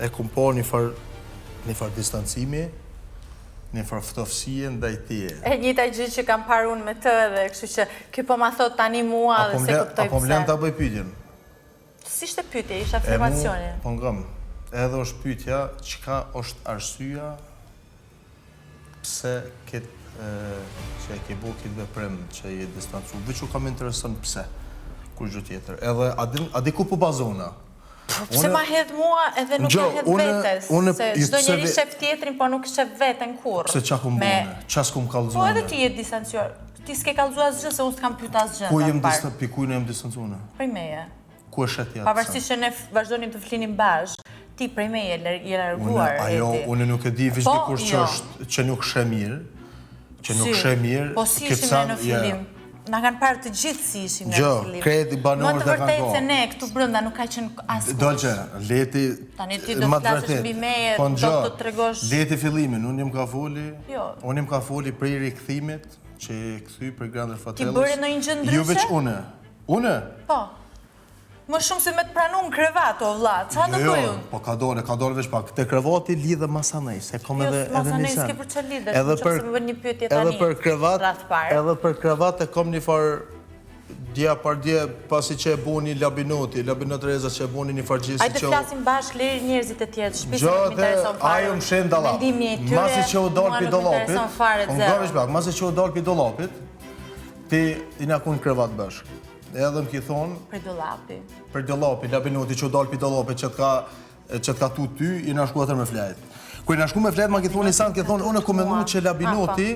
e kum po një farë distancimi, një farë ftofësie ndaj teje. E njëjta gjë që kam parë unë me të edhe, kështu që ky po ma thot tani mua dhe se kuptoj pse. Apo m'len ta bëj pyetjen. Si ishte pyetje, ishte afirmacioni. Po ngëm. Edhe është pyetja, çka është arsyeja pse që e ke bëu këtë veprim që je distancuar. Veç u kam intereson pse. Kur gjë tjetër. Edhe a di ku po bazona? Pse ma hedh mua edhe nuk ma hedh vetes, se çdo njeri shef tjetrin, po nuk shef veten kurrë. Pse qa kum bune, qa s'kum kallëzune? Po edhe ti je distancuar, ti s'ke kallëzu asgjë se unë s'kam pyet asgjë. Kujnë jem distancuar? Prej meje. Ku e shet jatë? Pavarësisht që ne vazhdonim të flinim bashkë, ti prej meje je larguar. Unë nuk e di veç dikush që nuk shë mirë, Po si ishim ne në fillim? Na kanë parë të gjithë si ishim në fillim. Kredi banorët e kanë kohë. Më të vërtetë se ne këtu brenda nuk ka qenë askush. Dolçe, leti... Tani ti do të flasësh mbi meje, do të tregosh... Leti fillimin, unë jem ka foli... Jo. Unë jem ka foli prej rikthimit që e kthy për Grander Fatelës. Ti bëre ndonjë gjë ndryshe? Jo veç une. Une? Po. Më shumë se me të pranu në krevat, o vlla, qa do bëj unë? Po ka dole veç pak. Te krevati lidhe masanej, se kom edhe një sen. Masanej s'ke për që lidhe, që se me bërë një pyetje tani, rath parë. Edhe për krevat e kom një farë dje pasi që e boni Labinoti Reza që e boni një farë gjisi që... Ajde flasim bashkë, lirë njerëzit e tjerë, shpisë më intereson fare. Ajo më shenë dalla. Mendimi e tyre, mua nuk më intereson fare të zero. Masi që u dalë pi dolapit, ti i na kun krevat bashkë. Edhe më ki thonë... Për dolapi, Labinoti që u dalë pi dolapit që të ka tu ty, i na shku atër me flajt. Kër i na shku me flajt, ma ki thonë i sanë, ki thonë, unë e ku me që Labinoti